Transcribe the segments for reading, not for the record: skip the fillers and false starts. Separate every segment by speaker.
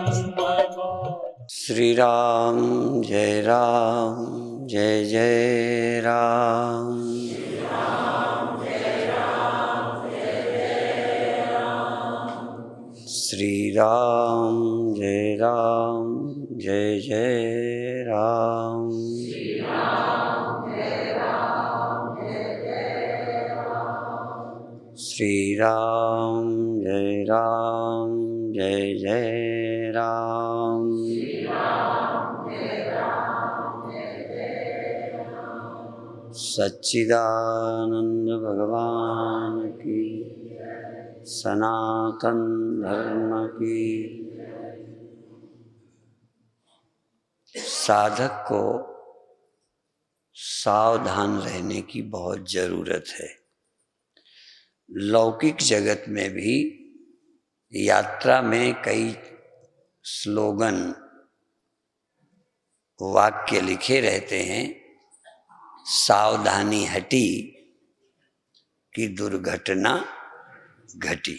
Speaker 1: श्री राम जय जय राम। श्री राम जय जय राम। श्री राम जय जय राम। सच्चिदानंद भगवान की, सनातन धर्म की। साधक को सावधान रहने की बहुत जरूरत है। लौकिक जगत में भी यात्रा में कई स्लोगन वाक्य लिखे रहते हैं। सावधानी हटी कि दुर्घटना घटी।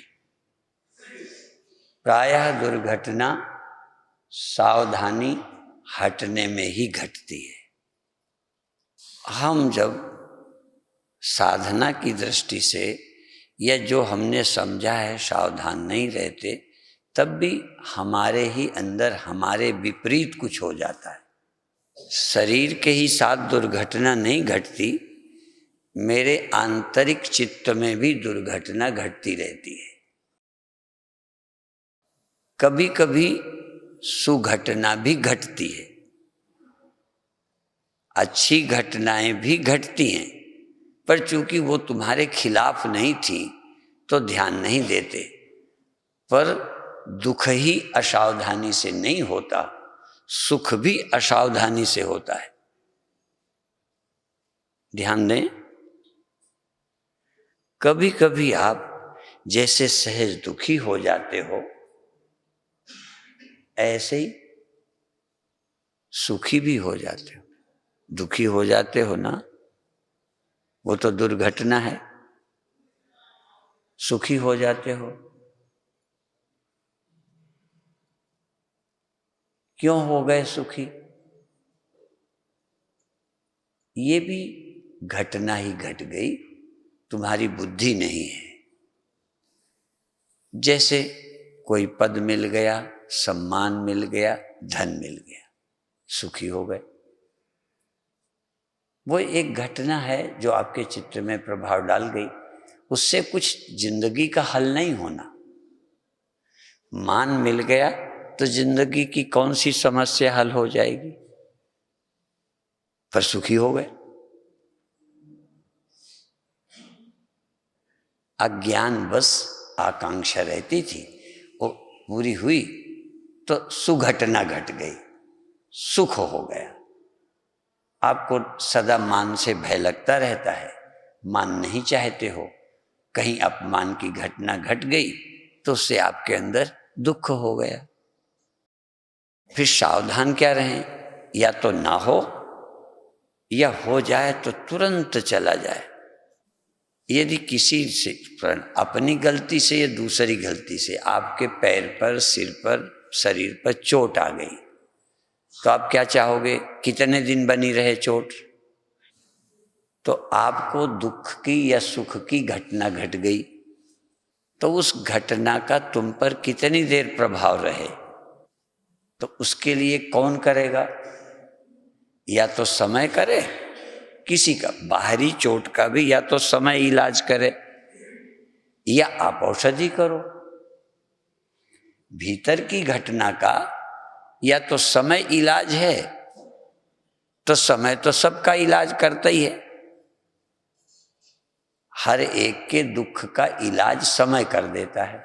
Speaker 1: प्रायः दुर्घटना सावधानी हटने में ही घटती है। हम जब साधना की दृष्टि से या जो हमने समझा है सावधान नहीं रहते, तब भी हमारे ही अंदर हमारे विपरीत कुछ हो जाता है। शरीर के ही साथ दुर्घटना नहीं घटती, मेरे आंतरिक चित्त में भी दुर्घटना घटती रहती है। कभी कभी सुघटना भी घटती है, अच्छी घटनाएं भी घटती हैं, पर चूंकि वो तुम्हारे खिलाफ नहीं थी तो ध्यान नहीं देते। पर दुख ही असावधानी से नहीं होता, सुख भी असावधानी से होता है। ध्यान दें, कभी कभी आप जैसे सहज दुखी हो जाते हो, ऐसे ही सुखी भी हो जाते हो। दुखी हो जाते हो ना, वो तो दुर्घटना है। सुखी हो जाते हो, क्यों हो गए सुखी? ये भी घटना ही घट गई, तुम्हारी बुद्धि नहीं है। जैसे कोई पद मिल गया, सम्मान मिल गया, धन मिल गया, सुखी हो गए। वो एक घटना है जो आपके चित्त में प्रभाव डाल गई। उससे कुछ जिंदगी का हल नहीं होना। मान मिल गया तो जिंदगी की कौन सी समस्या हल हो जाएगी? पर सुखी हो गए। अज्ञानवश आकांक्षा रहती थी, वो पूरी हुई तो सुघटना घट गई, सुख हो गया। आपको सदा मान से भय लगता रहता है, मान नहीं चाहते हो। कहीं अपमान की घटना घट गई तो उससे आपके अंदर दुख हो गया। फिर सावधान क्या रहें? या तो ना हो, या हो जाए तो तुरंत चला जाए। यदि किसी से अपनी गलती से या दूसरी गलती से आपके पैर पर, सिर पर, शरीर पर चोट आ गई, तो आप क्या चाहोगे? कितने दिन बनी रहे चोट? तो आपको दुख की या सुख की घटना घट गई, तो उस घटना का तुम पर कितनी देर प्रभाव रहे, तो उसके लिए कौन करेगा? या तो समय करे, किसी का बाहरी चोट का भी या तो समय इलाज करे, या आप औषधि करो। भीतर की घटना का या तो समय इलाज है, तो समय तो सबका इलाज करता ही है। हर एक के दुख का इलाज समय कर देता है।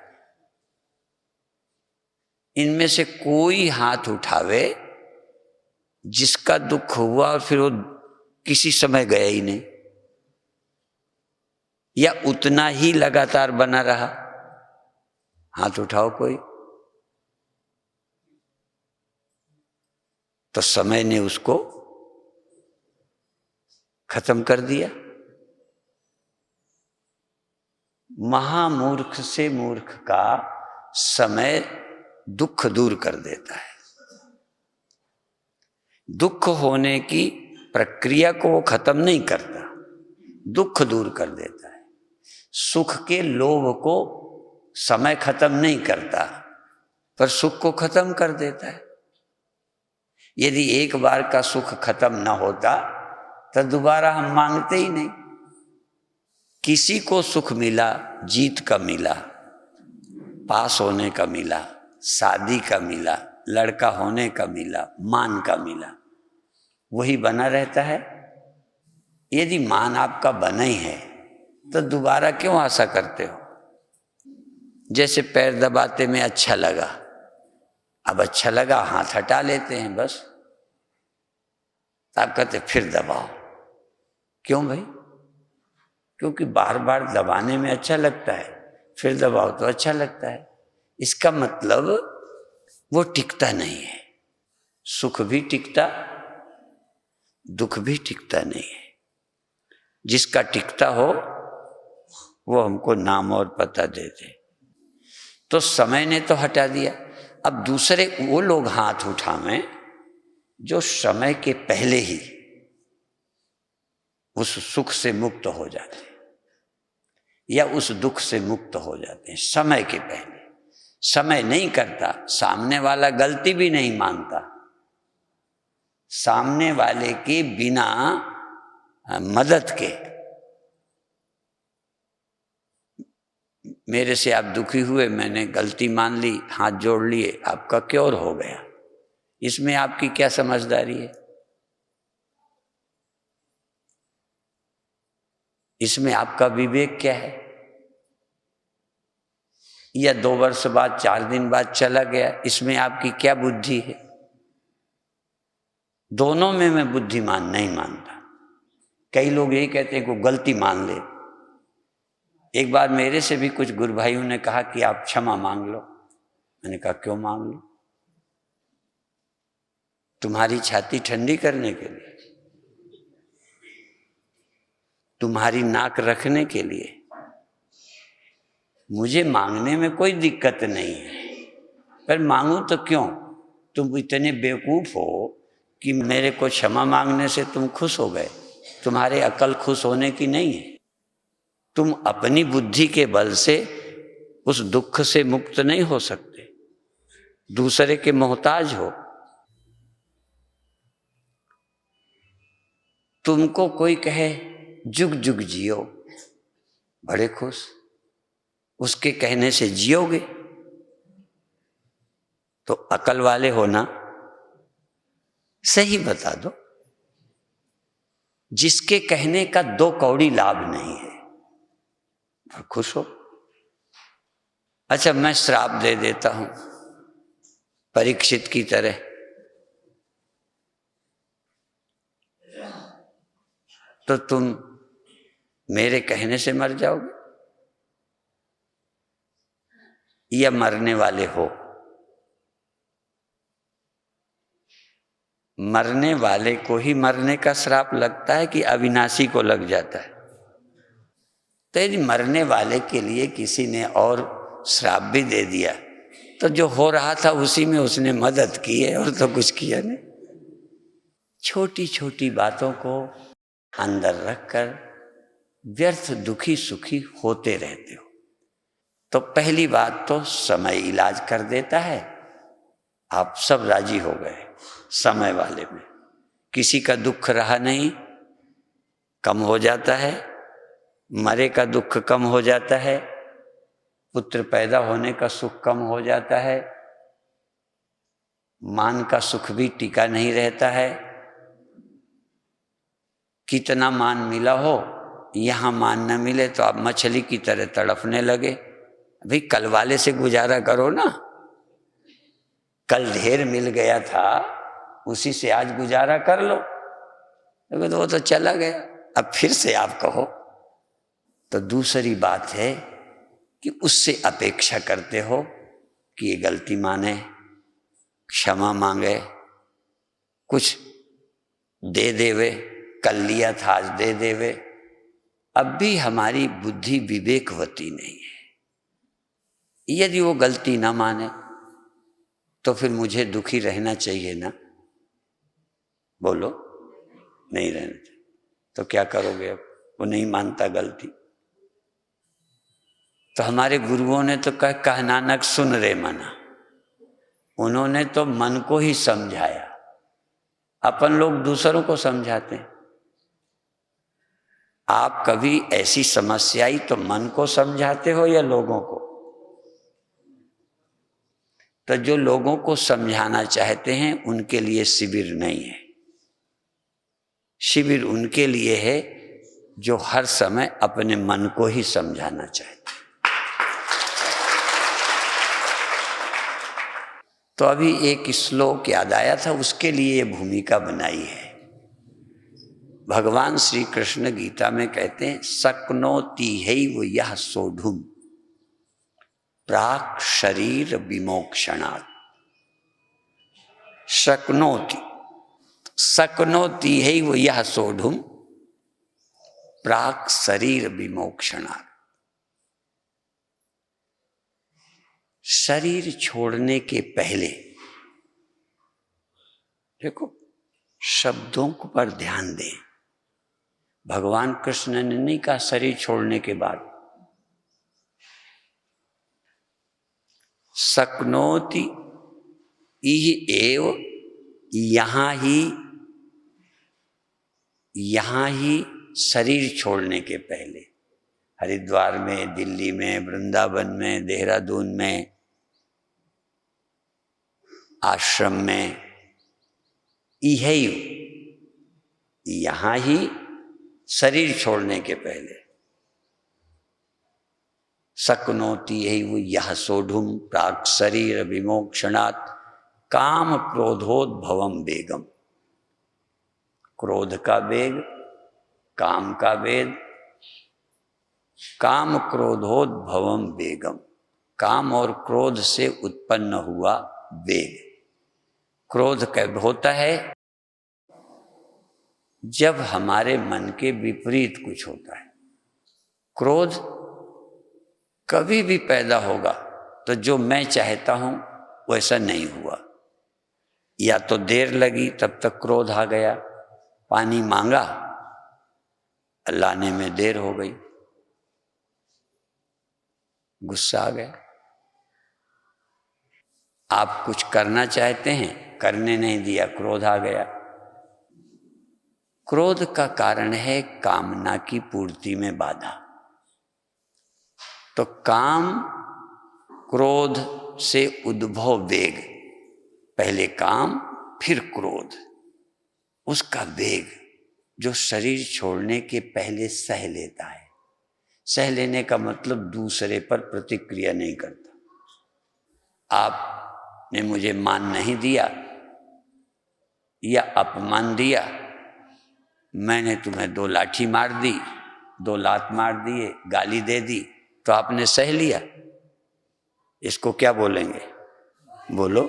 Speaker 1: इनमें से कोई हाथ उठावे जिसका दुख हुआ और फिर वो किसी समय गया ही नहीं, या उतना ही लगातार बना रहा? हाथ उठाओ कोई। तो समय ने उसको खत्म कर दिया। महामूर्ख से मूर्ख का समय दुख दूर कर देता है। दुख होने की प्रक्रिया को वो खत्म नहीं करता, दुख दूर कर देता है। सुख के लोभ को समय खत्म नहीं करता, पर सुख को खत्म कर देता है। यदि एक बार का सुख खत्म न होता तो दोबारा हम मांगते ही नहीं। किसी को सुख मिला, जीत का मिला, पास होने का मिला, शादी का मिला, लड़का होने का मिला, मान का मिला, वही बना रहता है। यदि मान आपका बना ही है तो दोबारा क्यों आशा करते हो? जैसे पैर दबाते में अच्छा लगा, अब अच्छा लगा हाथ हटा लेते हैं बस। आप कहते फिर दबाओ, क्यों भाई? क्योंकि बार बार दबाने में अच्छा लगता है, फिर दबाओ तो अच्छा लगता है। इसका मतलब वो टिकता नहीं है। सुख भी टिकता, दुख भी टिकता नहीं है। जिसका टिकता हो वो हमको नाम और पता दे दे। तो समय ने तो हटा दिया। अब दूसरे वो लोग हाथ उठावें जो समय के पहले ही उस सुख से मुक्त हो जाते हैं या उस दुख से मुक्त हो जाते हैं समय के पहले। समय नहीं करता, सामने वाला गलती भी नहीं मानता, सामने वाले के बिना मदद के। मेरे से आप दुखी हुए, मैंने गलती मान ली, हाथ जोड़ लिए, आपका क्योर हो गया। इसमें आपकी क्या समझदारी है? इसमें आपका विवेक क्या है? या 2 वर्ष बाद, 4 दिन बाद चला गया, इसमें आपकी क्या बुद्धि है? दोनों में मैं बुद्धिमान नहीं मानता। कई लोग यही कहते हैं कि गलती मान ले। एक बार मेरे से भी कुछ गुरु भाइयों ने कहा कि आप क्षमा मांग लो। मैंने कहा क्यों मांग लो? तुम्हारी छाती ठंडी करने के लिए, तुम्हारी नाक रखने के लिए। मुझे मांगने में कोई दिक्कत नहीं है, पर मांगू तो क्यों? तुम इतने बेवकूफ हो कि मेरे को क्षमा मांगने से तुम खुश हो गए। तुम्हारे अकल खुश होने की नहीं है। तुम अपनी बुद्धि के बल से उस दुख से मुक्त नहीं हो सकते, दूसरे के मोहताज हो। तुमको कोई कहे जुग जुग जियो, बड़े खुश, उसके कहने से जियोगे तो अकल वाले हो ना? सही बता दो। जिसके कहने का 2 कौड़ी लाभ नहीं है, और खुश हो। अच्छा, मैं श्राप दे देता हूं परीक्षित की तरह। तो तुम मेरे कहने से मर जाओगे या मरने वाले हो? मरने वाले को ही मरने का श्राप लगता है कि अविनाशी को लग जाता है? तो यदि मरने वाले के लिए किसी ने और श्राप भी दे दिया तो जो हो रहा था उसी में उसने मदद की है, और तो कुछ किया नहीं। छोटी छोटी बातों को अंदर रखकर व्यर्थ दुखी सुखी होते रहते हो। तो पहली बात तो समय इलाज कर देता है। आप सब राजी हो गए समय वाले में, किसी का दुख रहा नहीं, कम हो जाता है। मरे का दुख कम हो जाता है, पुत्र पैदा होने का सुख कम हो जाता है, मान का सुख भी टिका नहीं रहता है। कितना मान मिला हो, यहां मान न मिले तो आप मछली की तरह तड़पने लगे। भाई कल वाले से गुजारा करो ना, कल ढेर मिल गया था, उसी से आज गुजारा कर लो। तो वो तो चला गया, अब फिर से आप कहो। तो दूसरी बात है कि उससे अपेक्षा करते हो कि ये गलती माने, क्षमा मांगे, कुछ दे देवे, कल लिया था आज दे देवे। अब भी हमारी बुद्धि विवेकवती नहीं है। यदि वो गलती ना माने तो फिर मुझे दुखी रहना चाहिए ना? बोलो, नहीं रहना चाहिए। तो क्या करोगे? अब वो नहीं मानता गलती। तो हमारे गुरुओं ने तो कह नानक सुन रे मना, उन्होंने तो मन को ही समझाया। अपन लोग दूसरों को समझाते हैं। आप कभी ऐसी समस्या आई तो मन को समझाते हो या लोगों को? तो जो लोगों को समझाना चाहते हैं उनके लिए शिविर नहीं है। शिविर उनके लिए है जो हर समय अपने मन को ही समझाना चाहते हैं। तो अभी एक श्लोक याद आया था, उसके लिए ये भूमिका बनाई है। भगवान श्री कृष्ण गीता में कहते हैं, शक्नोति हैव यः सोढुम् प्राक् शरीर विमोक्षणात्। शक्नोति हैव यः सोढुम् प्राक् शरीर विमोक्षणात्। शरीर छोड़ने के पहले, देखो शब्दों पर ध्यान दें। भगवान कृष्ण ने नहीं कहा शरीर छोड़ने के बाद। शक्नोति एव, यहां ही शरीर छोड़ने के पहले, हरिद्वार में, दिल्ली में, वृंदावन में, देहरादून में, आश्रम में, यहां ही शरीर छोड़ने के पहले। शक्नोति हैव यः सोढुम् प्राक् शरीर विमोक्षणात् काम क्रोधोद्भवम वेगम। क्रोध का वेग, काम का वेग, काम क्रोधोद्भवम वेगम, काम और क्रोध से उत्पन्न हुआ वेग। क्रोध कब होता है? जब हमारे मन के विपरीत कुछ होता है। क्रोध कभी भी पैदा होगा तो जो मैं चाहता हूं वैसा नहीं हुआ, या तो देर लगी तब तक क्रोध आ गया। पानी मांगा, लाने में देर हो गई, गुस्सा आ गया। आप कुछ करना चाहते हैं, करने नहीं दिया, क्रोध आ गया। क्रोध का कारण है कामना की पूर्ति में बाधा। तो काम क्रोध से उद्भव वेग, पहले काम फिर क्रोध, उसका वेग जो शरीर छोड़ने के पहले सह लेता है। सह लेने का मतलब दूसरे पर प्रतिक्रिया नहीं करता। आपने मुझे मान नहीं दिया या अपमान दिया, मैंने तुम्हें 2 लाठी मार दी, 2 लात मार दिए, गाली दे दी, तो आपने सह लिया। इसको क्या बोलेंगे? बोलो,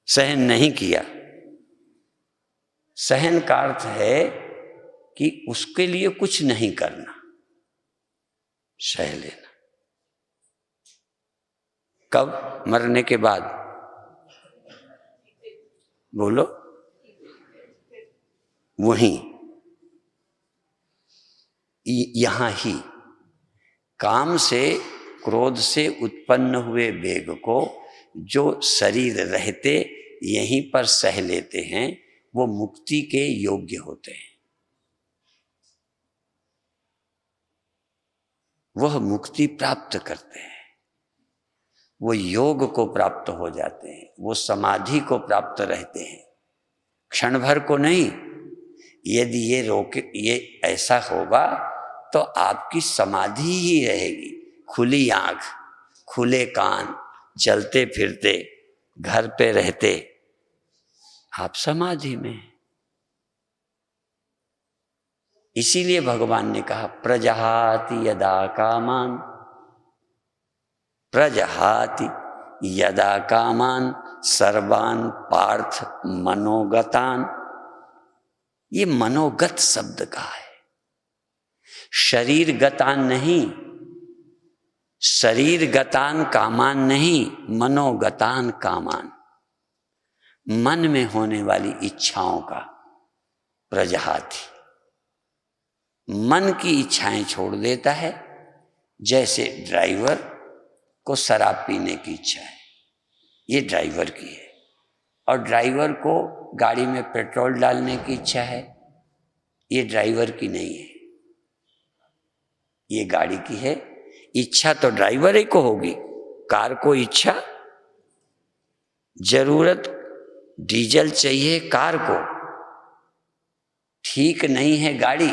Speaker 1: सहन नहीं किया। सहन का अर्थ है कि उसके लिए कुछ नहीं करना, सह लेना। कब? मरने के बाद। बोलो, वहीं, यहां ही काम से, क्रोध से उत्पन्न हुए वेग को जो शरीर रहते यहीं पर सह लेते हैं, वो मुक्ति के योग्य होते हैं। वह मुक्ति प्राप्त करते हैं, वो योग को प्राप्त हो जाते हैं, वो समाधि को प्राप्त रहते हैं, क्षण भर को नहीं। यदि ये ऐसा होगा तो आपकी समाधि ही रहेगी। खुली आंख, खुले कान, चलते फिरते, घर पे रहते, आप समाधि में। इसीलिए भगवान ने कहा प्रजहाति यदा कामान, प्रजहाति यदा कामान सर्वान पार्थ मनोगतान। ये मनोगत शब्द का है, शरीर गतान नहीं। शरीर गतान कामान नहीं, मनोगतान कामान। मन में होने वाली इच्छाओं का प्रजहाति, मन की इच्छाएं छोड़ देता है। जैसे ड्राइवर को शराब पीने की इच्छा है, ये ड्राइवर की है, और ड्राइवर को गाड़ी में पेट्रोल डालने की इच्छा है, ये ड्राइवर की नहीं है, ये गाड़ी की है। इच्छा तो ड्राइवर ही को होगी, कार को इच्छा, जरूरत डीजल चाहिए कार को, ठीक नहीं है गाड़ी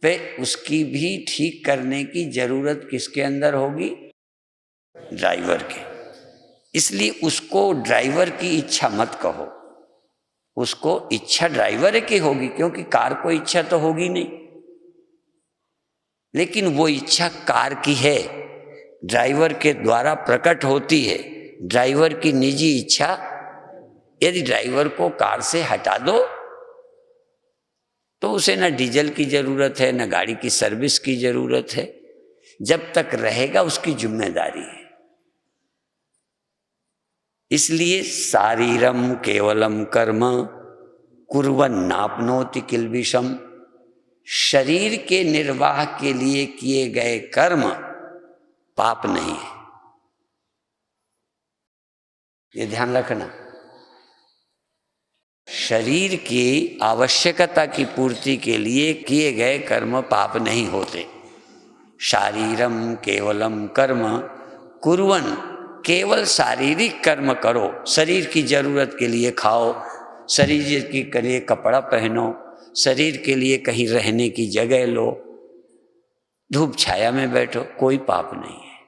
Speaker 1: पे, उसकी भी ठीक करने की जरूरत किसके अंदर होगी? ड्राइवर के। इसलिए उसको ड्राइवर की इच्छा मत कहो, उसको इच्छा ड्राइवर की होगी, क्योंकि कार को इच्छा तो होगी नहीं, लेकिन वो इच्छा कार की है, ड्राइवर के द्वारा प्रकट होती है। ड्राइवर की निजी इच्छा, यदि ड्राइवर को कार से हटा दो तो उसे न डीजल की जरूरत है, न गाड़ी की सर्विस की जरूरत है। जब तक रहेगा उसकी जिम्मेदारी है। इसलिए शारीरम केवलम कर्म कुर्वन् नाप्नोति किल्बिषम, शरीर के निर्वाह के लिए किए गए कर्म पाप नहीं है, ये ध्यान रखना। शरीर की आवश्यकता की पूर्ति के लिए किए गए कर्म पाप नहीं होते। शारीरम केवलम कर्म कुर्वन्, केवल शारीरिक कर्म करो, शरीर की जरूरत के लिए खाओ, शरीर के लिए कपड़ा पहनो, शरीर के लिए कहीं रहने की जगह लो, धूप छाया में बैठो, कोई पाप नहीं है।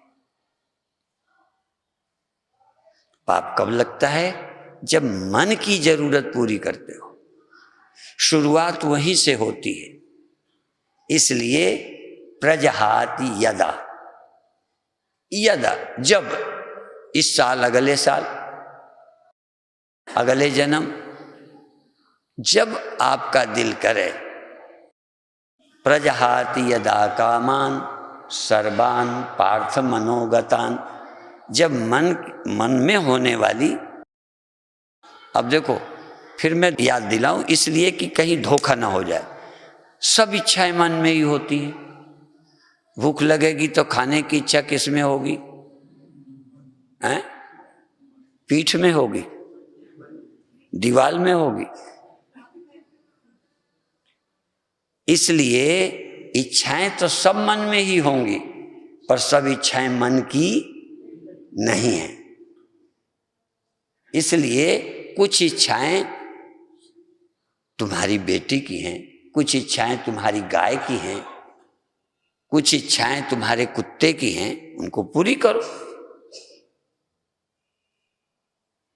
Speaker 1: पाप कब लगता है? जब मन की जरूरत पूरी करते हो। शुरुआत वहीं से होती है। इसलिए प्रजहाति यदा, यदा जब, इस साल, अगले साल, अगले जन्म, जब आपका दिल करे, प्रजहाति यदा कामान सर्वान पार्थ मनोगतान, जब मन में होने वाली, अब देखो फिर मैं याद दिलाऊं इसलिए कि कहीं धोखा ना हो जाए, सब इच्छाएं मन में ही होती हैं। भूख लगेगी तो खाने की इच्छा किस में होगी? हैं? पीठ में होगी, दीवार में होगी। इसलिए इच्छाएं तो सब मन में ही होंगी, पर सब इच्छाएं मन की नहीं है। इसलिए कुछ इच्छाएं तुम्हारी बेटी की हैं, कुछ इच्छाएं तुम्हारी गाय की हैं, कुछ इच्छाएं तुम्हारे कुत्ते की हैं, उनको पूरी करो।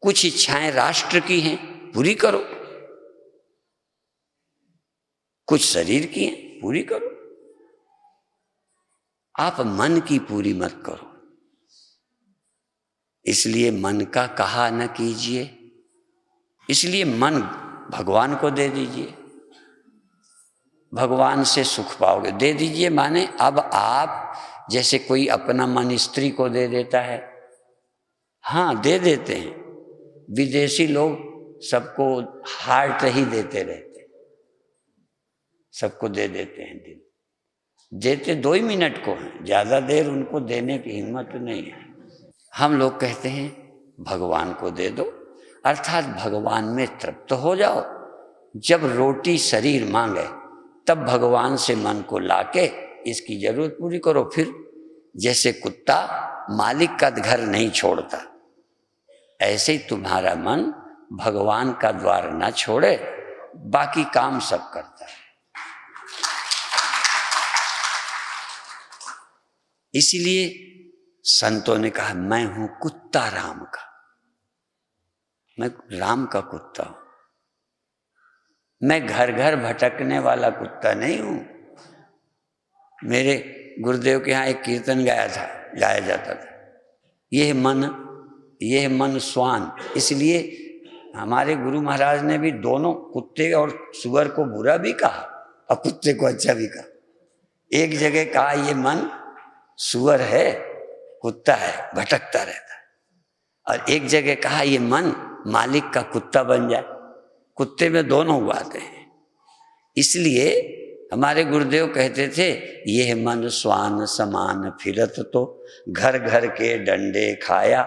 Speaker 1: कुछ इच्छाएं राष्ट्र की हैं, पूरी करो। कुछ शरीर की हैं, पूरी करो। आप मन की पूरी मत करो। इसलिए मन का कहा न कीजिए, इसलिए मन भगवान को दे दीजिए, भगवान से सुख पाओगे। दे दीजिए माने अब आप जैसे कोई अपना मन स्त्री को दे देता है, हाँ दे देते हैं। विदेशी लोग सबको हार्ट ही देते रहते, सबको दे देते हैं दिल। देते 2 मिनट को हैं, ज्यादा देर उनको देने की हिम्मत नहीं है। हम लोग कहते हैं भगवान को दे दो, अर्थात भगवान में तृप्त हो जाओ। जब रोटी शरीर मांगे तब भगवान से मन को लाके इसकी जरूरत पूरी करो। फिर जैसे कुत्ता मालिक का घर नहीं छोड़ता, ऐसे ही तुम्हारा मन भगवान का द्वार न छोड़े, बाकी काम सब करता है। इसीलिए संतों ने कहा मैं हूं कुत्ता राम का, मैं राम का कुत्ता हूं, मैं घर घर भटकने वाला कुत्ता नहीं हूं। मेरे गुरुदेव के यहाँ एक कीर्तन गाया जाता था, यह मन स्वान। इसलिए हमारे गुरु महाराज ने भी दोनों कुत्ते और सुअर को बुरा भी कहा और कुत्ते को अच्छा भी कहा। एक जगह कहा ये मन सुअर है कुत्ता है, भटकता रहता है। और एक जगह कहा ये मन मालिक का कुत्ता बन जाए। कुत्ते में दोनों बातें हैं। इसलिए हमारे गुरुदेव कहते थे, यह मन स्वान समान फिरत तो घर घर के डंडे खाया।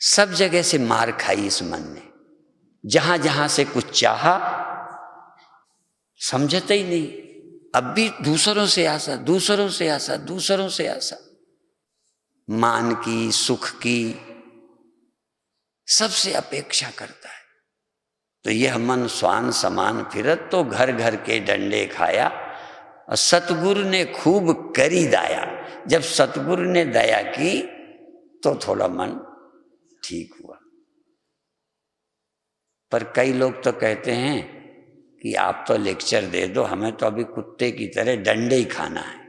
Speaker 1: सब जगह से मार खाई इस मन ने, जहां जहां से कुछ चाहा समझते ही नहीं। अब भी दूसरों से आशा, दूसरों से आशा, दूसरों से आशा, मान की, सुख की, सबसे अपेक्षा करता है। तो यह मन स्वान समान फिरत तो घर घर के डंडे खाया। और सतगुरु ने खूब करी दया। जब सतगुरु ने दया की तो थोड़ा मन ठीक हुआ। पर कई लोग तो कहते हैं कि आप तो लेक्चर दे दो, हमें तो अभी कुत्ते की तरह डंडे ही खाना है।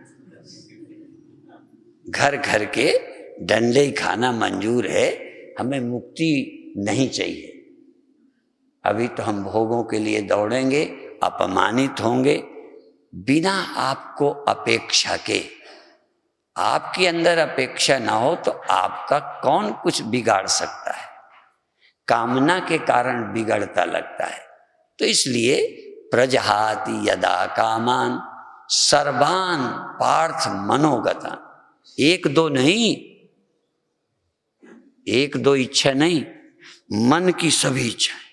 Speaker 1: घर घर के डंडे ही खाना मंजूर है, हमें मुक्ति नहीं चाहिए। अभी तो हम भोगों के लिए दौड़ेंगे, अपमानित होंगे बिना आपको अपेक्षा के। आपके अंदर अपेक्षा ना हो तो आपका कौन कुछ बिगाड़ सकता है। कामना के कारण बिगड़ता लगता है। तो इसलिए प्रजहाति यदा कामान सर्वान पार्थ मनोगतान। एक दो नहीं, एक दो इच्छा नहीं, मन की सभी इच्छाएं।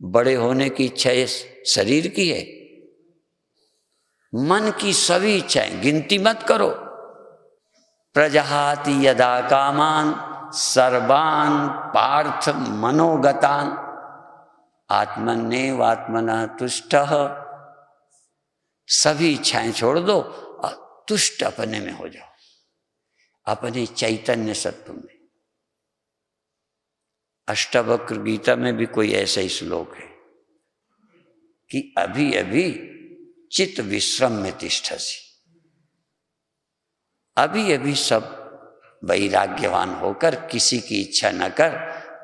Speaker 1: बड़े होने की इच्छा ये शरीर की है, मन की सभी इच्छाएं, गिनती मत करो। प्रजहाति यदा कामान सर्वान पार्थ मनोगतान आत्मन्येव आत्मनः तुष्टः। सभी इच्छाएं छोड़ दो और तुष्ट अपने में हो जाओ, अपने चैतन्य सत्व में। अष्टावक्र गीता में भी कोई ऐसा ही श्लोक है कि अभी अभी चित्त विश्रम में तिष्ठसि। अभी अभी सब वैराग्यवान होकर किसी की इच्छा न कर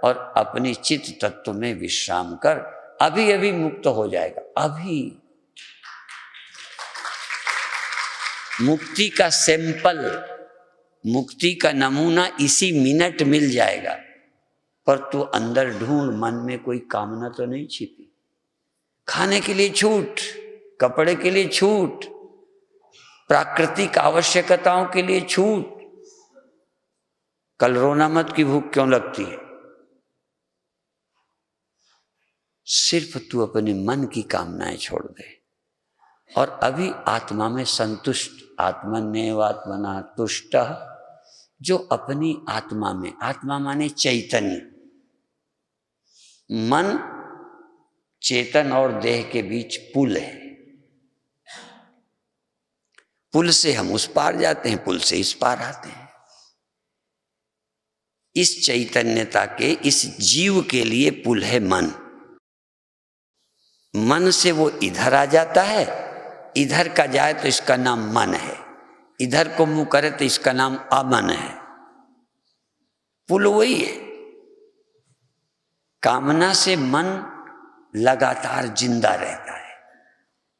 Speaker 1: और अपनी चित्त तत्व में विश्राम कर, अभी अभी मुक्त हो जाएगा। अभी मुक्ति का सैंपल, मुक्ति का नमूना इसी मिनट मिल जाएगा। पर तू अंदर ढूंढ, मन में कोई कामना तो नहीं छिपी। खाने के लिए छूट, कपड़े के लिए छूट, प्राकृतिक आवश्यकताओं के लिए छूट। कल रोना मत कि भूख क्यों लगती है। सिर्फ तू अपने मन की कामनाएं छोड़ दे और अभी आत्मा में संतुष्ट, आत्मन्येव आत्मनः तुष्टः। जो अपनी आत्मा में, आत्मा माने चैतन्य, मन चेतन और देह के बीच पुल है। पुल से हम उस पार जाते हैं, पुल से इस पार आते हैं। इस चैतन्यता के, इस जीव के लिए पुल है मन। मन से वो इधर आ जाता है, इधर का जाए तो इसका नाम मन है, इधर को मुंह करे तो इसका नाम अमन है। पुल वही है। कामना से मन लगातार जिंदा रहता है।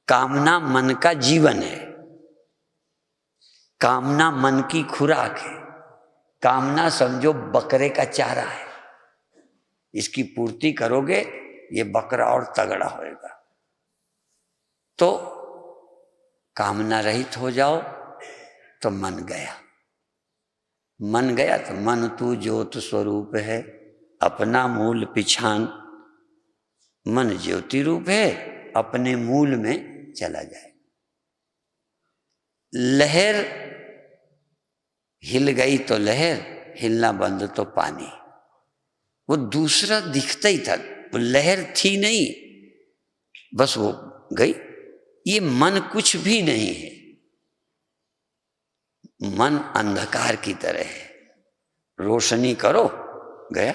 Speaker 1: कामना मन का जीवन है। कामना मन की खुराक है। कामना समझो बकरे का चारा है। इसकी पूर्ति करोगे ये बकरा और तगड़ा होएगा। तो कामना रहित हो जाओ तो मन गया। मन गया तो मन तू ज्योत स्वरूप है, अपना मूल पिछान। मन ज्योति रूप है, अपने मूल में चला जाए। लहर हिल गई तो लहर, हिलना बंद तो पानी। वो दूसरा दिखता ही था, वो लहर थी नहीं, बस वो गई। ये मन कुछ भी नहीं है। मन अंधकार की तरह है। रोशनी करो, गया।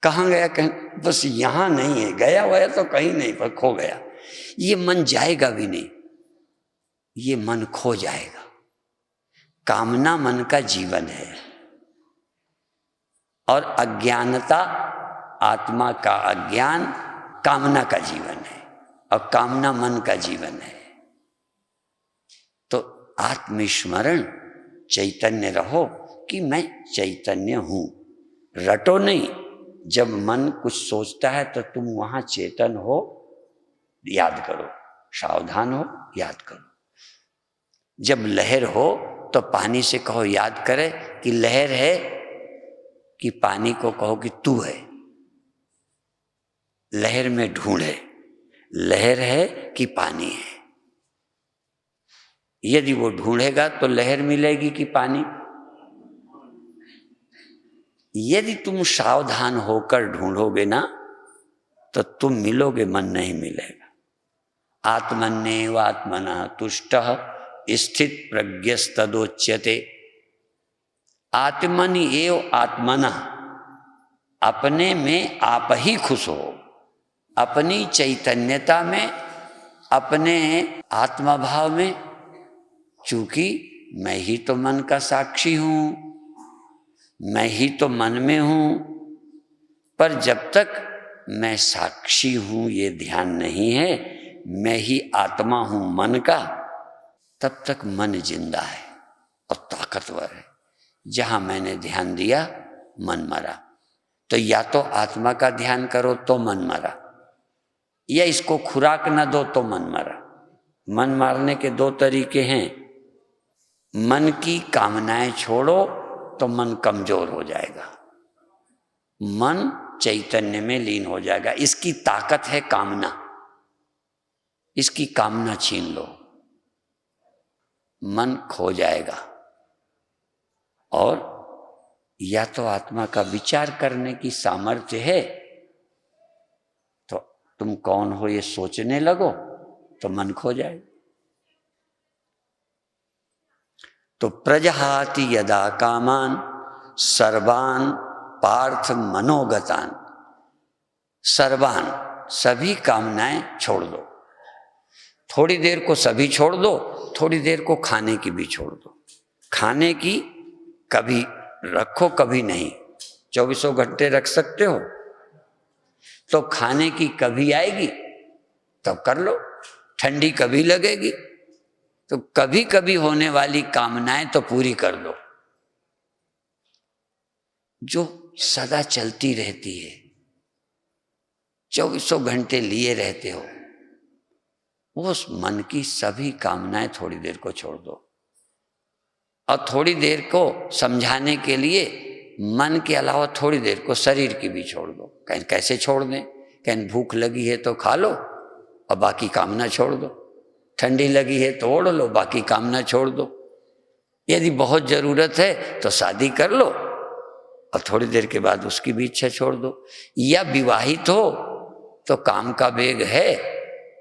Speaker 1: कहाँ गया? कहीं, बस यहां नहीं है। गया हुआ तो कहीं नहीं, पर खो गया। ये मन जाएगा भी नहीं, ये मन खो जाएगा। कामना मन का जीवन है और अज्ञानता, आत्मा का अज्ञान कामना का जीवन है और कामना मन का जीवन है। तो आत्मस्मरण चैतन्य रहो कि मैं चैतन्य हूं, रटो नहीं। जब मन कुछ सोचता है तो तुम वहां चेतन हो, याद करो, सावधान हो, याद करो। जब लहर हो तो पानी से कहो, याद करे कि लहर है, कि पानी को कहो कि तू है। लहर में ढूंढे, लहर है कि पानी है। यदि वो ढूंढेगा तो लहर मिलेगी कि पानी। यदि तुम सावधान होकर ढूंढोगे ना तो तुम मिलोगे, मन नहीं मिलेगा। आत्मन्येव आत्मना तुष्टः स्थित प्रज्ञस्तदोच्यते। आत्मनि एव आत्मना, अपने में आप ही खुश हो, अपनी चैतन्यता में, अपने आत्मभाव में। चूंकि मैं ही तो मन का साक्षी हूं, मैं ही तो मन में हूं। पर जब तक मैं साक्षी हूं ये ध्यान नहीं है, मैं ही आत्मा हूं मन का, तब तक मन जिंदा है और ताकतवर है। जहां मैंने ध्यान दिया मन मरा। तो या तो आत्मा का ध्यान करो तो मन मरा, या इसको खुराक न दो तो मन मरा। मन मारने के दो तरीके हैं। मन की कामनाएं छोड़ो तो मन कमजोर हो जाएगा, मन चैतन्य में लीन हो जाएगा। इसकी ताकत है कामना, इसकी कामना छीन लो, मन खो जाएगा। और या तो आत्मा का विचार करने की सामर्थ्य है तो तुम कौन हो ये सोचने लगो तो मन खो जाए। तो प्रजहाति यदा कामान सर्वान पार्थ मनोगतान। सर्वान, सभी कामनाएं छोड़ दो। थोड़ी देर को सभी छोड़ दो, थोड़ी देर को खाने की भी छोड़ दो। खाने की कभी रखो कभी नहीं, 24 घंटे रख सकते हो तो खाने की कभी आएगी तब कर लो। ठंडी कभी लगेगी तो कभी कभी होने वाली कामनाएं तो पूरी कर दो। जो सदा चलती रहती है, 24 घंटे लिए रहते हो, उस मन की सभी कामनाएं थोड़ी देर को छोड़ दो। और थोड़ी देर को समझाने के लिए मन के अलावा थोड़ी देर को शरीर की भी छोड़ दो। कहीं कैसे छोड़ दें? कहीं भूख लगी है तो खा लो और बाकी कामना छोड़ दो। ठंडी लगी है तो ओढ़ लो, बाकी कामना छोड़ दो। यदि बहुत जरूरत है तो शादी कर लो और थोड़ी देर के बाद उसकी भी इच्छा छोड़ दो। या विवाहित हो तो काम का वेग है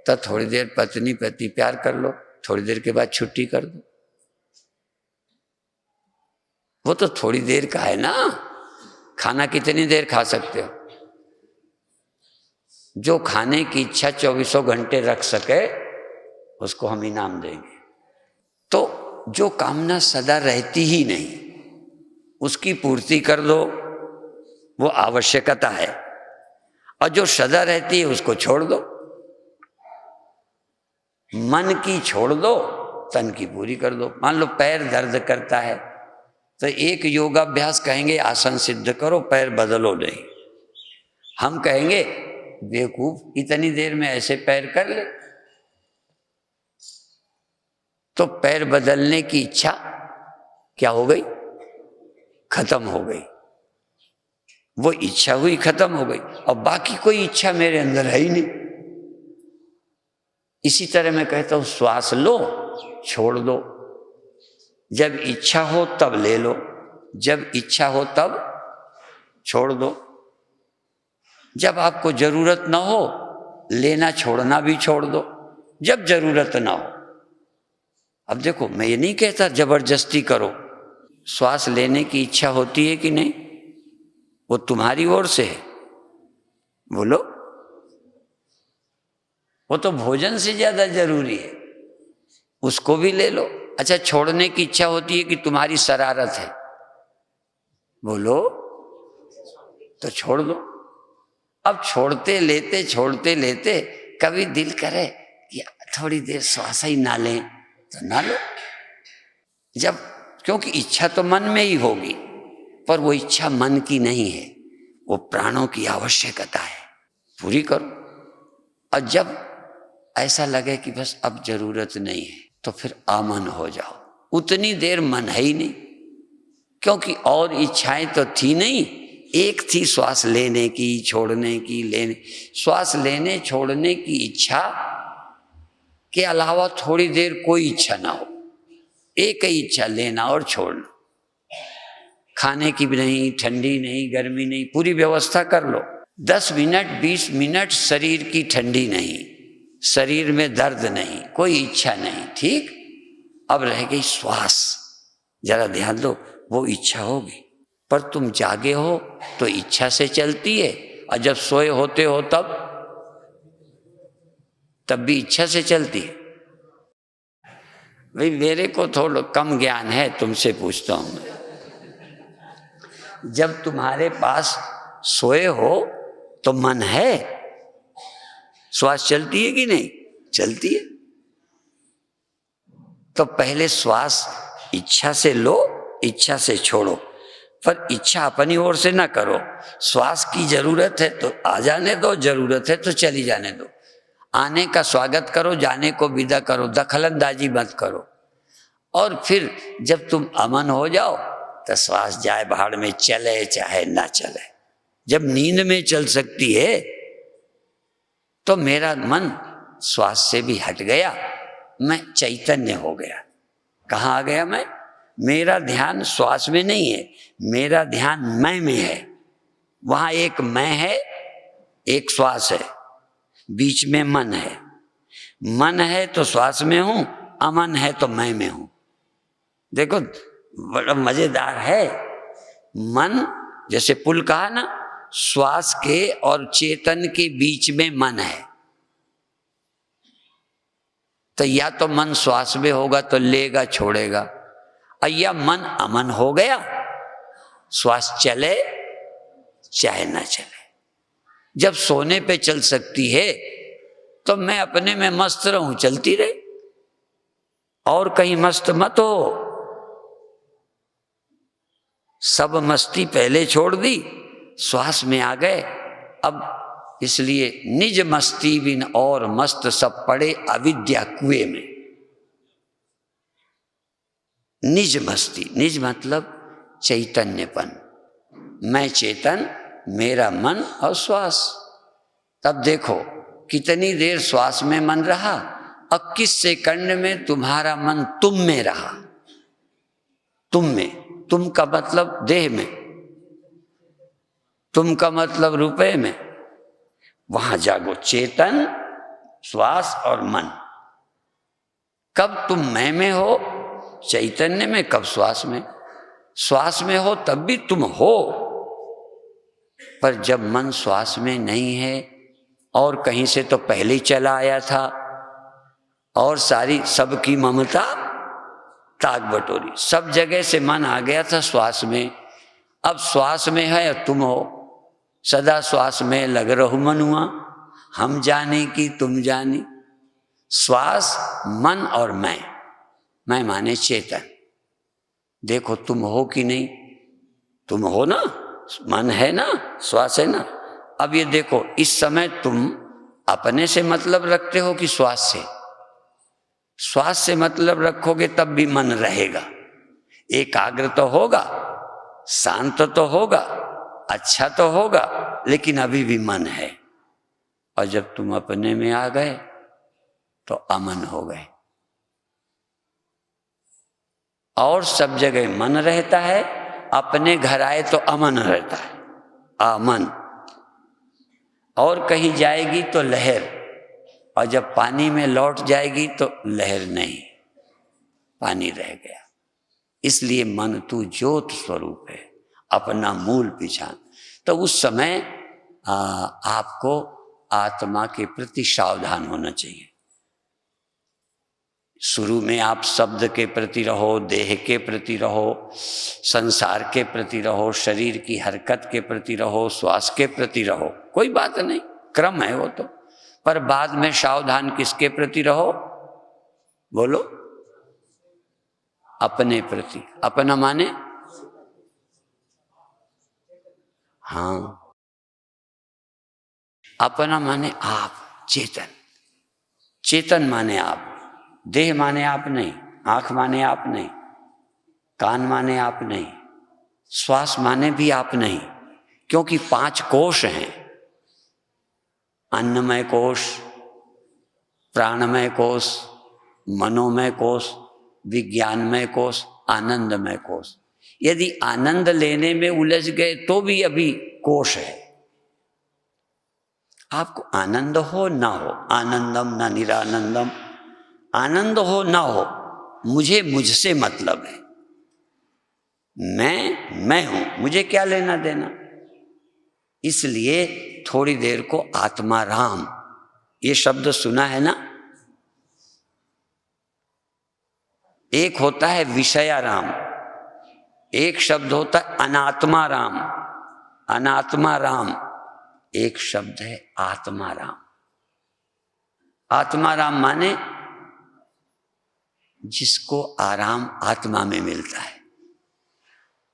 Speaker 1: तो थोड़ी देर पत्नी पति प्यार कर लो, थोड़ी देर के बाद छुट्टी कर दो। वो तो थोड़ी देर का है ना, खाना कितनी देर खा सकते हो? जो खाने की इच्छा 24 घंटे रख सके उसको हम इनाम देंगे। तो जो कामना सदा रहती ही नहीं उसकी पूर्ति कर दो, वो आवश्यकता है। और जो सदा रहती है उसको छोड़ दो। मन की छोड़ दो, तन की पूरी कर दो। मान लो पैर दर्द करता है तो एक योगाभ्यास कहेंगे आसन सिद्ध करो, पैर बदलो नहीं। हम कहेंगे बेवकूफ, इतनी देर में ऐसे पैर कर ले। तो पैर बदलने की इच्छा क्या हो गई? खत्म हो गई। वो इच्छा हुई, खत्म हो गई, और बाकी कोई इच्छा मेरे अंदर है ही नहीं। इसी तरह मैं कहता हूं श्वास लो, छोड़ दो। जब इच्छा हो तब ले लो, जब इच्छा हो तब छोड़ दो। जब आपको जरूरत ना हो लेना छोड़ना भी छोड़ दो, जब जरूरत ना हो। अब देखो, मैं ये नहीं कहता जबरदस्ती करो। श्वास लेने की इच्छा होती है कि नहीं? वो तुम्हारी ओर से है, बोलो। वो तो भोजन से ज्यादा जरूरी है, उसको भी ले लो। अच्छा, छोड़ने की इच्छा होती है कि तुम्हारी शरारत है, बोलो, तो छोड़ दो। अब छोड़ते लेते कभी दिल करे कि थोड़ी देर श्वास ही ना लें तो ना लो। जब क्योंकि इच्छा तो मन में ही होगी, पर वो इच्छा मन की नहीं है, वो प्राणों की आवश्यकता है, पूरी करो। और जब ऐसा लगे कि बस अब जरूरत नहीं है, तो फिर अमन हो जाओ। उतनी देर मन है ही नहीं, क्योंकि और इच्छाएं तो थी नहीं। एक थी श्वास लेने की, छोड़ने की, लेने, श्वास लेने छोड़ने की इच्छा के अलावा थोड़ी देर कोई इच्छा ना हो, एक ही इच्छा, लेना और छोड़ना। खाने की भी नहीं, ठंडी नहीं, गर्मी नहीं, पूरी व्यवस्था कर लो। 10 मिनट 20 मिनट शरीर की ठंडी नहीं, शरीर में दर्द नहीं, कोई इच्छा नहीं, ठीक। अब रह गई श्वास, जरा ध्यान दो, वो इच्छा होगी। पर तुम जागे हो तो इच्छा से चलती है, और जब सोए होते हो तब भी इच्छा से चलती है। भाई मेरे को थोड़ा कम ज्ञान है, तुमसे पूछता हूं मैं। जब तुम्हारे पास सोए हो तो मन है, श्वास चलती है कि नहीं? चलती है। तो पहले श्वास इच्छा से लो, इच्छा से छोड़ो, पर इच्छा अपनी ओर से ना करो। श्वास की जरूरत है तो आ जाने दो, जरूरत है तो चली जाने दो। आने का स्वागत करो, जाने को विदा करो, दखलंदाजी मत करो। और फिर जब तुम अमन हो जाओ तो श्वास जाए भाड़ में, चले चाहे ना चले। जब नींद में चल सकती है तो मेरा मन श्वास से भी हट गया, मैं चैतन्य हो गया। कहाँ आ गया मैं? मेरा ध्यान श्वास में नहीं है, मेरा ध्यान मैं में है। वहां एक मैं है, एक श्वास है, बीच में मन है। मन है तो श्वास में हूं, अमन है तो मैं में हूं। देखो बड़ा मजेदार है। मन, जैसे पुल कहा ना, श्वास के और चेतन के बीच में मन है। तो या तो मन श्वास में होगा तो लेगा छोड़ेगा, और या मन अमन हो गया, श्वास चले चाहे ना चले। जब सोने पे चल सकती है तो मैं अपने में मस्त रहूं, चलती रहे, और कहीं मस्त मत हो। सब मस्ती पहले छोड़ दी, श्वास में आ गए। अब इसलिए निज मस्ती बिन और मस्त सब पड़े अविद्या कुएं में। निज मस्ती, निज मतलब चैतन्यपन, मैं चेतन, मेरा मन और श्वास। तब देखो कितनी देर श्वास में मन रहा, 21 सेकंड में तुम्हारा मन तुम में रहा। तुम में, तुम का मतलब देह में, तुम का मतलब रुपए में। वहां जागो, चेतन, श्वास और मन। कब तुम मैं में हो, चैतन्य में, कब श्वास में। श्वास में हो तब भी तुम हो, पर जब मन श्वास में नहीं है और कहीं से तो पहले ही चला आया था, और सारी सबकी ममता ताक बटोरी, सब जगह से मन आ गया था श्वास में। अब श्वास में है और तुम हो, सदा श्वास में लग रहू मनुआ, हम जाने की तुम जानी। श्वास, मन और मैं माने चेतन। देखो तुम हो कि नहीं? तुम हो ना, मन है ना, श्वास है ना। अब ये देखो, इस समय तुम अपने से मतलब रखते हो कि श्वास से? श्वास से मतलब रखोगे तब भी मन रहेगा, एकाग्र तो होगा, शांत तो होगा, अच्छा तो होगा, लेकिन अभी भी मन है। और जब तुम अपने में आ गए तो अमन हो गए। और सब जगह मन रहता है, अपने घर आए तो अमन रहता है, अमन। और कहीं जाएगी तो लहर, और जब पानी में लौट जाएगी तो लहर नहीं, पानी रह गया। इसलिए मन तू ज्योत स्वरूप है, अपना मूल पहचान। तो उस समय आपको आत्मा के प्रति सावधान होना चाहिए। शुरू में आप शब्द के प्रति रहो, देह के प्रति रहो, संसार के प्रति रहो, शरीर की हरकत के प्रति रहो, श्वास के प्रति रहो, कोई बात नहीं, क्रम है वो तो। पर बाद में सावधान किसके प्रति रहो? बोलो। अपने प्रति। अपना माने हाँ, अपना माने आप, चेतन। चेतन माने आप, देह माने आप नहीं, आंख माने आप नहीं, कान माने आप नहीं, श्वास माने भी आप नहीं, क्योंकि 5 कोश हैं, अन्नमय कोश, प्राणमय कोश, मनोमय कोश, विज्ञानमय कोश, आनंदमय कोश। यदि आनंद लेने में उलझ गए तो भी अभी कोश है। आपको आनंद हो ना हो, आनंदम न निरानंदम, आनंद हो ना हो, मुझे मुझसे मतलब है। मैं हूं, मुझे क्या लेना देना। इसलिए थोड़ी देर को आत्मा राम, ये शब्द सुना है ना। एक होता है विषया राम, एक शब्द होता है अनात्मा राम। अनात्मा राम, एक शब्द है आत्मा राम। आत्मा राम माने जिसको आराम आत्मा में मिलता है,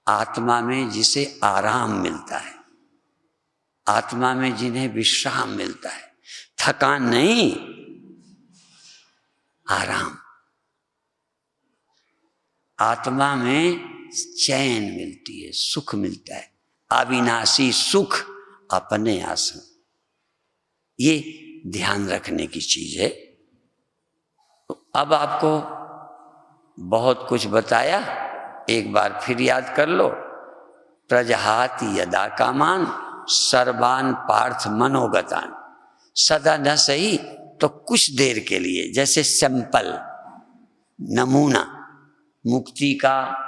Speaker 1: आत्मा में जिसे आराम मिलता है, आत्मा में जिन्हें विश्राम मिलता है, थकान नहीं, आराम। आत्मा में चैन मिलती है, सुख मिलता है, अविनाशी सुख अपने आसन। ये ध्यान रखने की चीज है। तो अब आपको बहुत कुछ बताया, एक बार फिर याद कर लो। प्रजहाति यदा कामान सर्वान पार्थ मनोगतान। सदा न सही तो कुछ देर के लिए, जैसे सैंपल, नमूना, मुक्ति का,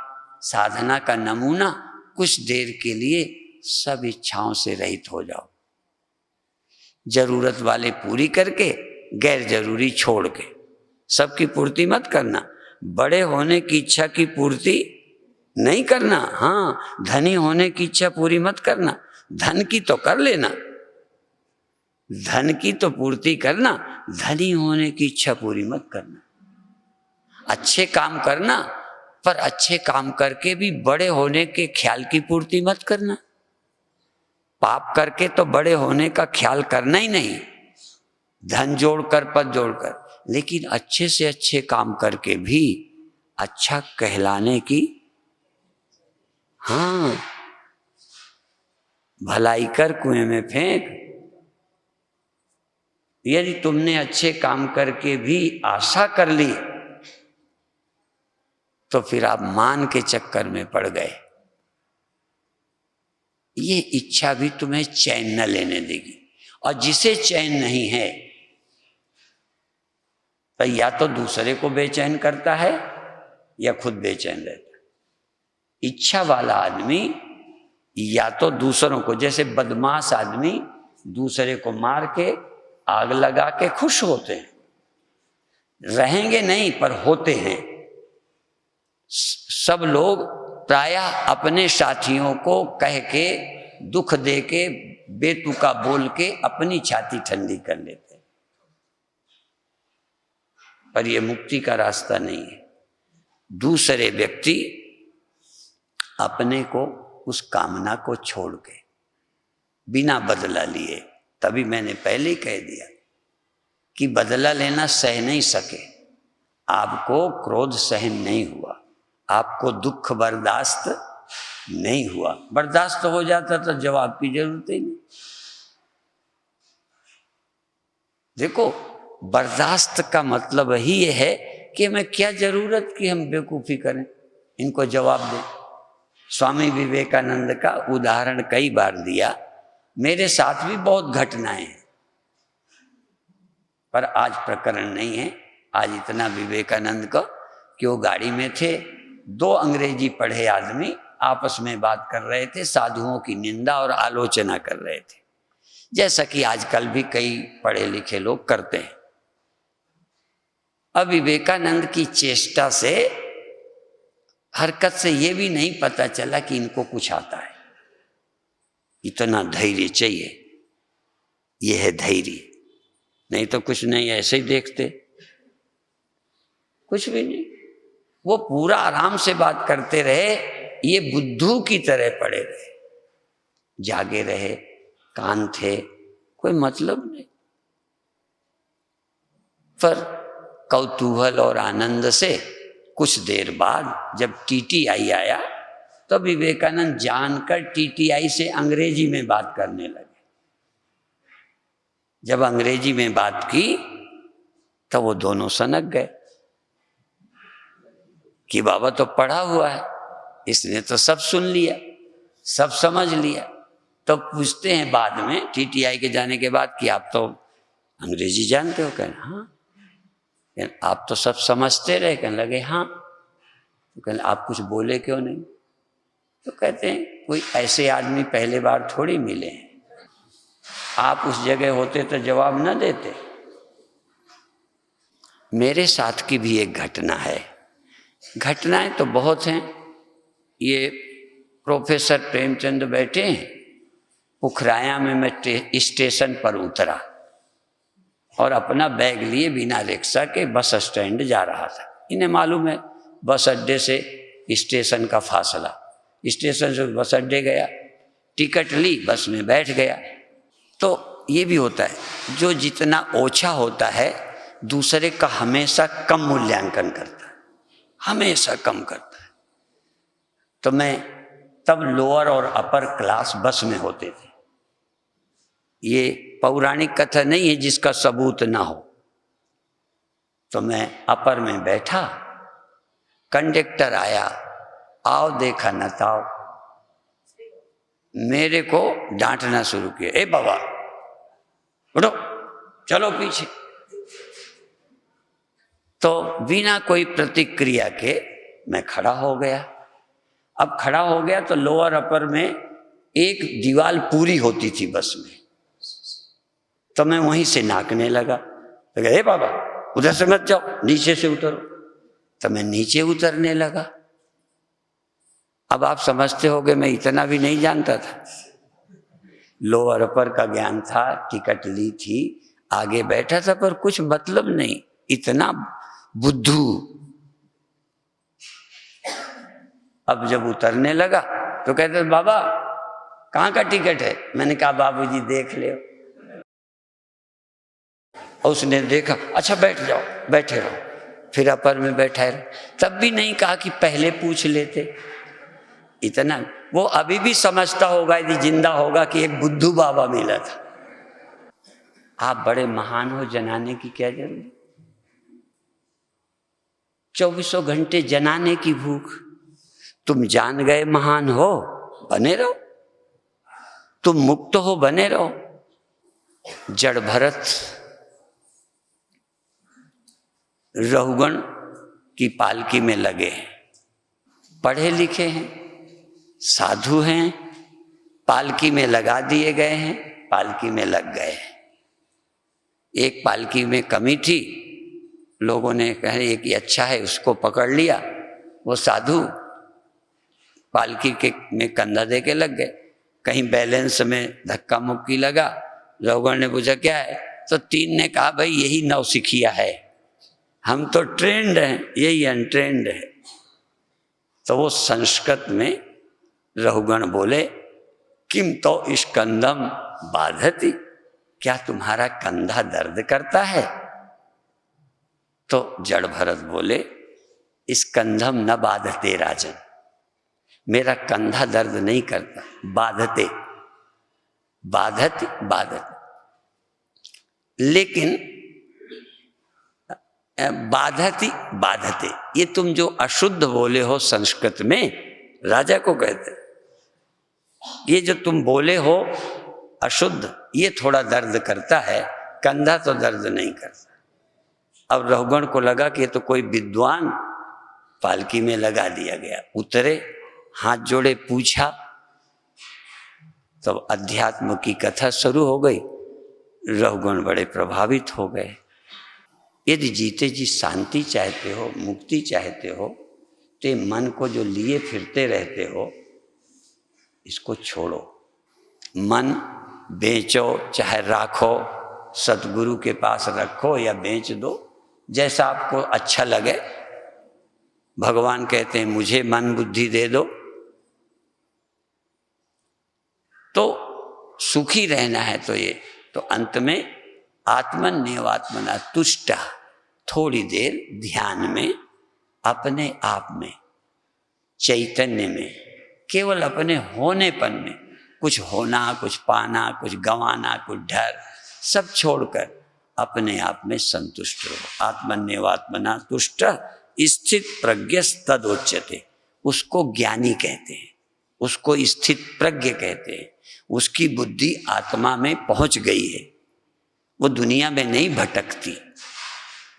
Speaker 1: साधना का नमूना, कुछ देर के लिए सब इच्छाओं से रहित हो जाओ। जरूरत वाले पूरी करके, गैर जरूरी छोड़ के। सबकी पूर्ति मत करना, बड़े होने की इच्छा की पूर्ति नहीं करना। हाँ, धनी होने की इच्छा पूरी मत करना, धन की तो कर लेना, धन की तो पूर्ति करना, धनी होने की इच्छा पूरी मत करना। अच्छे काम करना, पर अच्छे काम करके भी बड़े होने के ख्याल की पूर्ति मत करना। पाप करके तो बड़े होने का ख्याल करना ही नहीं, धन जोड़कर, पद जोड़कर। लेकिन अच्छे से अच्छे काम करके भी अच्छा कहलाने की, हाँ, भलाई कर कुएं में फेंक। यदि तुमने अच्छे काम करके भी आशा कर ली तो फिर आप मान के चक्कर में पड़ गए। ये इच्छा भी तुम्हें चैन न लेने देगी। और जिसे चैन नहीं है तो या तो दूसरे को बेचैन करता है या खुद बेचैन रहता है। इच्छा वाला आदमी या तो दूसरों को, जैसे बदमाश आदमी दूसरे को मार के, आग लगा के खुश होते हैं, रहेंगे नहीं पर होते हैं। सब लोग प्रायः अपने साथियों को कह के, दुख दे के, बेतुका बोल के अपनी छाती ठंडी कर लेते हैं। पर यह मुक्ति का रास्ता नहीं है। दूसरे व्यक्ति अपने को, उस कामना को छोड़ के, बिना बदला लिए, तभी मैंने पहले ही कह दिया कि बदला लेना सह नहीं सके। आपको क्रोध सहन नहीं हुआ, आपको दुख बर्दाश्त नहीं हुआ। बर्दाश्त हो जाता तो जवाब की जरूरत ही नहीं। देखो, बर्दाश्त का मतलब ही ये है कि हमें क्या जरूरत कि हम बेवकूफ़ी करें, इनको जवाब दें। स्वामी विवेकानंद का उदाहरण कई बार दिया, मेरे साथ भी बहुत घटनाएं हैं, पर आज प्रकरण नहीं है। आज इतना विवेकानंद का कि वो गाड़ी में थे, 2 अंग्रेजी पढ़े आदमी आपस में बात कर रहे थे, साधुओं की निंदा और आलोचना कर रहे थे, जैसा कि आजकल भी कई पढ़े लिखे लोग करते हैं। अब विवेकानंद की चेष्टा से, हरकत से ये भी नहीं पता चला कि इनको कुछ आता है। इतना धैर्य चाहिए, यह है धैर्य। नहीं तो कुछ नहीं, ऐसे ही देखते, कुछ भी नहीं। वो पूरा आराम से बात करते रहे, ये बुद्धू की तरह पड़े रहे, जागे रहे, कान थे, कोई मतलब नहीं। पर कौतूहल और आनंद से कुछ देर बाद जब टीटीआई आया तो विवेकानंद जानकर टीटीआई से अंग्रेजी में बात करने लगे। जब अंग्रेजी में बात की तो वो दोनों सनक गए कि बाबा तो पढ़ा हुआ है, इसने तो सब सुन लिया, सब समझ लिया। तो पूछते हैं बाद में टीटीआई के जाने के बाद कि आप तो अंग्रेजी जानते हो? कहने हाँ। आप तो सब समझते रहे? कहने लगे हाँ। तो कहने आप कुछ बोले क्यों नहीं? तो कहते हैं कोई ऐसे आदमी पहले बार थोड़ी मिले हैं, आप उस जगह होते तो जवाब न देते। मेरे साथ की भी एक घटना है। घटनाएं तो बहुत हैं। ये प्रोफेसर प्रेमचंद बैठे हैं, पुखराया में मैं स्टेशन पर उतरा और अपना बैग लिए बिना रिक्शा के बस स्टैंड जा रहा था। इन्हें मालूम है बस अड्डे से स्टेशन का फासला। स्टेशन से बस अड्डे गया, टिकट ली, बस में बैठ गया। तो ये भी होता है, जो जितना ओछा होता है दूसरे का हमेशा कम मूल्यांकन करता है, हमेशा कम करता है। तो मैं तब लोअर और अपर क्लास बस में होते थे। ये पौराणिक कथा नहीं है जिसका सबूत ना हो। तो मैं अपर में बैठा, कंडक्टर आया, आओ देखा न ताओ, मेरे को डांटना शुरू किया, ए बाबा उठो चलो पीछे। तो बिना कोई प्रतिक्रिया के मैं खड़ा हो गया। अब खड़ा हो गया तो लोअर अपर में एक दीवार पूरी होती थी बस में, तो मैं वहीं से नाकने लगा। तो कहा, हे बाबा उधर से मत जाओ, नीचे से उतरो। तो मैं नीचे उतरने लगा। अब आप समझते होगे मैं इतना भी नहीं जानता था। लोअर अपर का ज्ञान था, टिकट ली थी, आगे बैठा था, पर कुछ मतलब नहीं, इतना बुद्धू। अब जब उतरने लगा तो कहते बाबा कहाँ का टिकट है? मैंने कहा बाबूजी देख ले। और उसने देखा, अच्छा बैठ जाओ, बैठे रहो। फिर अपर में बैठा रहो। तब भी नहीं कहा कि पहले पूछ लेते। इतना वो अभी भी समझता होगा यदि जिंदा होगा कि एक बुद्धू बाबा मिला था। आप बड़े महान हो, जनाने की क्या जरूरत? 24 घंटे जनाने की भूख। तुम जान गए महान हो, बने रहो। तुम मुक्त हो, बने रहो। जड़ भरत रहुगण की पालकी में लगे हैं, पढ़े लिखे हैं, साधु हैं, पालकी में लगा दिए गए हैं, पालकी में लग गए हैं। एक पालकी में कमी थी, लोगों ने कहा एक ही अच्छा है, उसको पकड़ लिया। वो साधु पालकी के में कंधा दे के लग गए। कहीं बैलेंस में धक्का मुक्की लगा, लोगों ने पूछा क्या है? तो 3 ने कहा भाई यही नौसिखिया है, हम तो ट्रेंड हैं, यही अनट्रेंड है। तो वो संस्कृत में रहुगण बोले किम तो स्कंदम बाधति, क्या तुम्हारा कंधा दर्द करता है? तो जड़ भरत बोले स्कंधम न बाधते राजन, मेरा कंधा दर्द नहीं करता, बाधते बाधति बाधते। लेकिन बाधति बाधते ये तुम जो अशुद्ध बोले हो संस्कृत में, राजा को कहते, ये जो तुम बोले हो अशुद्ध, ये थोड़ा दर्द करता है, कंधा तो दर्द नहीं करता। अब रहुगण को लगा कि ये तो कोई विद्वान पालकी में लगा दिया गया। उतरे, हाथ जोड़े, पूछा, तब अध्यात्म की कथा शुरू हो गई। रहुगण बड़े प्रभावित हो गए। यदि जीते जी शांति चाहते हो, मुक्ति चाहते हो, तो मन को जो लिए फिरते रहते हो इसको छोड़ो। मन बेचो चाहे राखो, सतगुरु के पास रखो या बेच दो, जैसा आपको अच्छा लगे। भगवान कहते हैं मुझे मन बुद्धि दे दो, तो सुखी रहना है। तो अंत में आत्मन्येवात्मना तुष्टा, थोड़ी देर ध्यान में, अपने आप में, चैतन्य में, केवल अपने होनेपन में, कुछ होना, कुछ पाना, कुछ गंवाना, कुछ डर, सब छोड़कर अपने आप में संतुष्ट रहो। आत्मन्येवात्मना तुष्ट स्थित प्रज्ञस्तदोच्यते, उसको ज्ञानी कहते हैं, उसको स्थित प्रज्ञ कहते हैं। उसकी बुद्धि आत्मा में पहुंच गई है, वो दुनिया में नहीं भटकती।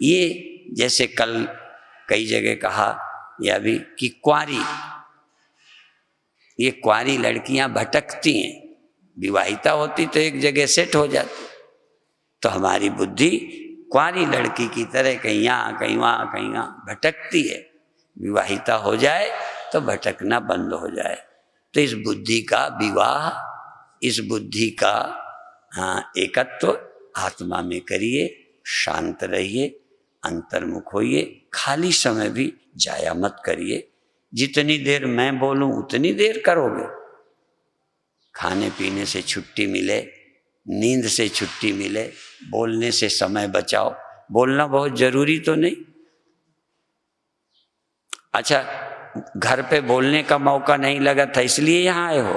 Speaker 1: ये जैसे कल कई जगह कहा या भी कि ये कुंवारी लड़कियां भटकती हैं, विवाहिता होती तो एक जगह सेट हो जाती। तो हमारी बुद्धि कुंवारी लड़की की तरह कहीं यहाँ कहीं वहाँ कहीं वहाँ भटकती है। विवाहिता हो जाए तो भटकना बंद हो जाए। तो इस बुद्धि का विवाह, इस बुद्धि का एकत्व आत्मा में करिए, शांत रहिए, अंतर्मुख होइए, खाली समय भी जाया मत करिए। जितनी देर मैं बोलूं उतनी देर करोगे। खाने पीने से छुट्टी मिले, नींद से छुट्टी मिले, बोलने से समय बचाओ। बोलना बहुत जरूरी तो नहीं। अच्छा, घर पे बोलने का मौका नहीं लगा था इसलिए यहां आए हो,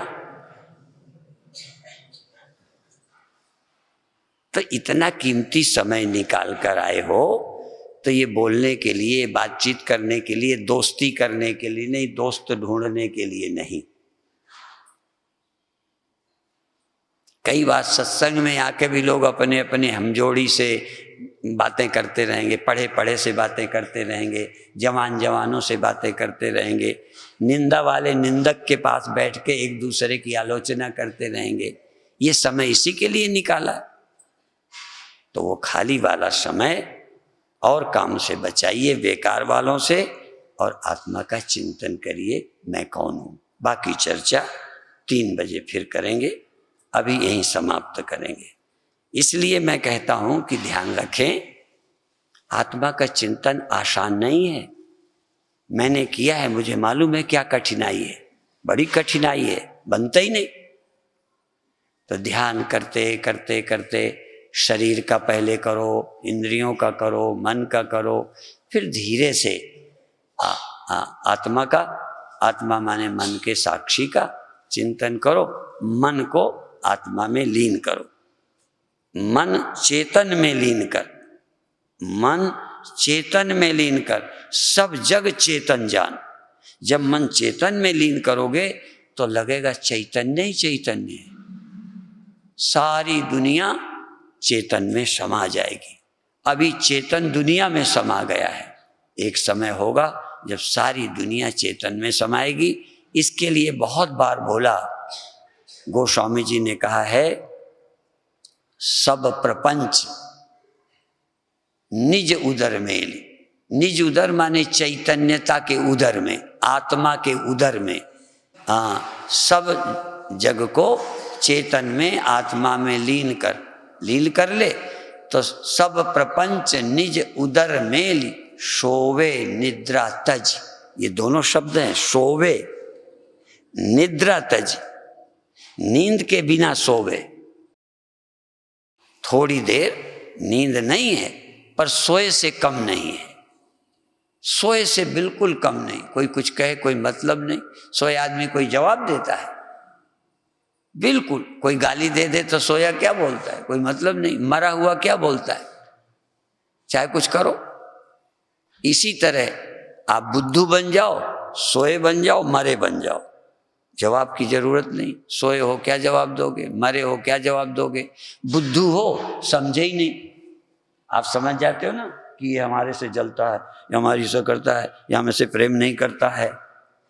Speaker 1: तो इतना कीमती समय निकाल कर आए हो, तो ये बोलने के लिए, बातचीत करने के लिए, दोस्ती करने के लिए नहीं, दोस्त ढूंढने के लिए नहीं। कई बार सत्संग में आके भी लोग अपने अपने हमजोड़ी से बातें करते रहेंगे, पढ़े पढ़े से बातें करते रहेंगे, जवानों से बातें करते रहेंगे, निंदा वाले निंदक के पास बैठ के एक दूसरे की आलोचना करते रहेंगे। ये समय इसी के लिए निकाला। तो वो खाली वाला समय और काम से बचाइए, बेकार वालों से, और आत्मा का चिंतन करिए, मैं कौन हूँ। बाकी चर्चा 3 बजे फिर करेंगे, अभी यहीं समाप्त करेंगे। इसलिए मैं कहता हूँ कि ध्यान रखें, आत्मा का चिंतन आसान नहीं है। मैंने किया है, मुझे मालूम है क्या कठिनाई है, बड़ी कठिनाई है, बनता ही नहीं। तो ध्यान करते करते करते शरीर का पहले करो, इंद्रियों का करो, मन का करो, फिर धीरे से आत्मा का, आत्मा माने मन के साक्षी का चिंतन करो। मन को आत्मा में लीन करो, मन चेतन में लीन कर, मन चेतन में लीन कर, सब जग चेतन जान। जब मन चेतन में लीन करोगे तो लगेगा चैतन्य ही चैतन्य है, सारी दुनिया चेतन में समा जाएगी। अभी चेतन दुनिया में समा गया है, एक समय होगा जब सारी दुनिया चेतन में समाएगी। इसके लिए बहुत बार बोला, गोस्वामी जी ने कहा है, सब प्रपंच निज उदर में, निज उदर माने चैतन्यता के उदर में, आत्मा के उदर में। सब जग को चेतन में, आत्मा में लीन कर ले तो सब प्रपंच निज उदर में सोवे निद्रा तज। ये दोनों शब्द हैं, सोवे निद्रा तज, नींद के बिना सोवे। थोड़ी देर नींद नहीं है, पर सोए से कम नहीं है, सोए से बिल्कुल कम नहीं। कोई कुछ कहे कोई मतलब नहीं, सोए आदमी कोई जवाब देता है, बिल्कुल। कोई गाली दे दे तो सोया क्या बोलता है, कोई मतलब नहीं। मरा हुआ क्या बोलता है, चाहे कुछ करो। इसी तरह आप बुद्धू बन जाओ, सोए बन जाओ, मरे बन जाओ, जवाब की जरूरत नहीं। सोए हो क्या जवाब दोगे, मरे हो क्या जवाब दोगे। बुद्धू हो समझे ही नहीं। आप समझ जाते हो ना कि ये हमारे से जलता है, ये हमारी से करता है, ये हमें से प्रेम नहीं करता है,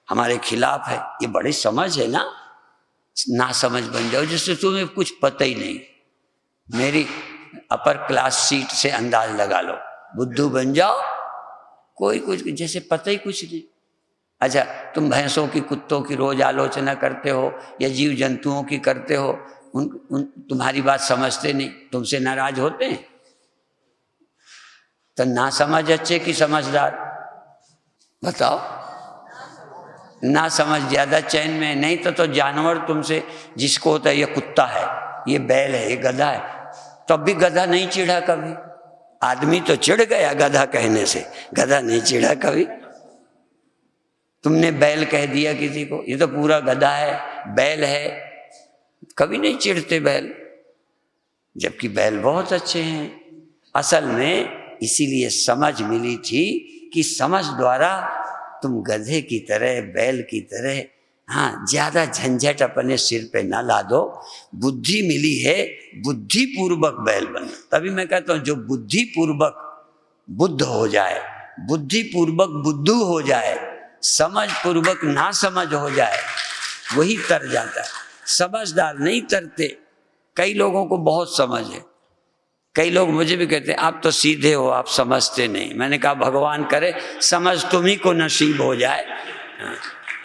Speaker 1: हमारे खिलाफ है। ये बड़ी समझ है ना। ना समझ बन जाओ जिससे तुम्हें कुछ पता ही नहीं। मेरी अपर क्लास सीट से अंदाज लगा लो, बुद्धू बन जाओ, कोई कुछ जैसे पता ही कुछ नहीं। अच्छा, तुम भैंसों की, कुत्तों की रोज आलोचना करते हो या जीव जंतुओं की करते हो, तुम्हारी बात समझते नहीं, तुमसे नाराज होते हैं। तो ना समझ अच्छे कि समझदार। बताओ, ना समझ ज्यादा चैन में। नहीं तो जानवर तुमसे जिसको होता है ये कुत्ता है, ये बैल है, ये गधा है, तब भी गधा नहीं चिढ़ा कभी। आदमी तो चिढ़ गया गधा कहने से, गधा नहीं चिढ़ा कभी। तुमने बैल कह दिया किसी को, ये तो पूरा गधा है, बैल है, कभी नहीं चिढ़ते बैल, जबकि बैल बहुत अच्छे हैं। असल में इसीलिए समझ मिली थी कि समझ द्वारा तुम गधे की तरह, बैल की तरह, हाँ, ज्यादा झंझट अपने सिर पे ना ला दो। बुद्धि मिली है, बुद्धि पूर्वक बैल बनना। तभी मैं कहता हूं जो बुद्धि पूर्वक बुद्ध हो जाए, बुद्धि पूर्वक बुद्धू हो जाए, समझ पूर्वक ना समझ हो जाए, वही तर जाता है। समझदार नहीं तरते। कई लोगों को बहुत समझ है, कई लोग मुझे भी कहते हैं आप तो सीधे हो, आप समझते नहीं। मैंने कहा भगवान करे समझ तुम्ही को नसीब हो जाए,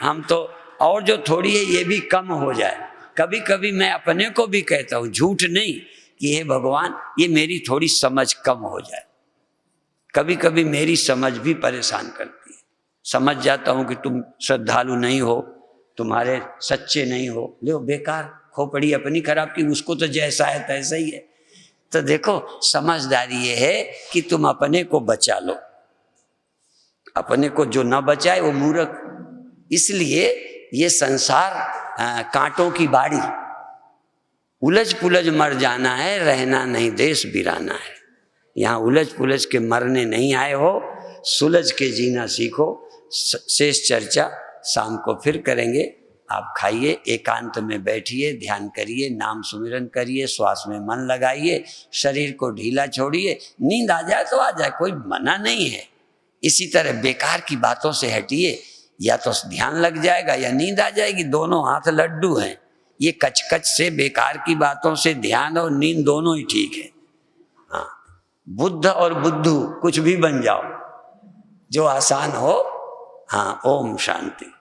Speaker 1: हम तो, और जो थोड़ी है ये भी कम हो जाए। कभी कभी मैं अपने को भी कहता हूँ, झूठ नहीं, कि हे भगवान ये मेरी थोड़ी समझ कम हो जाए। कभी कभी मेरी समझ भी परेशान करती है। समझ जाता हूँ कि तुम श्रद्धालु नहीं हो, तुम्हारे सच्चे नहीं हो, लो बेकार, खोपड़ी अपनी खराब की, उसको तो जैसा है तैसा ही है। तो देखो समझदारी ये है कि तुम अपने को बचा लो, अपने को जो न बचाए वो मूर्ख। इसलिए ये संसार कांटों की बाड़ी, उलझ पुलझ मर जाना है, रहना नहीं देश बिराना है। यहाँ उलझ पुलझ के मरने नहीं आए हो, सुलझ के जीना सीखो। शेष चर्चा शाम को फिर करेंगे। आप खाइए, एकांत में बैठिए, ध्यान करिए, नाम सुमिरन करिए, श्वास में मन लगाइए, शरीर को ढीला छोड़िए। नींद आ जाए तो आ जाए, कोई मना नहीं है। इसी तरह बेकार की बातों से हटिए, या तो ध्यान लग जाएगा या नींद आ जाएगी, दोनों हाथ लड्डू हैं। ये कचकच से, बेकार की बातों से ध्यान और नींद दोनों ही ठीक है। हाँ, बुद्ध और बुद्धू कुछ भी बन जाओ, जो आसान हो। हाँ, ओम शांति।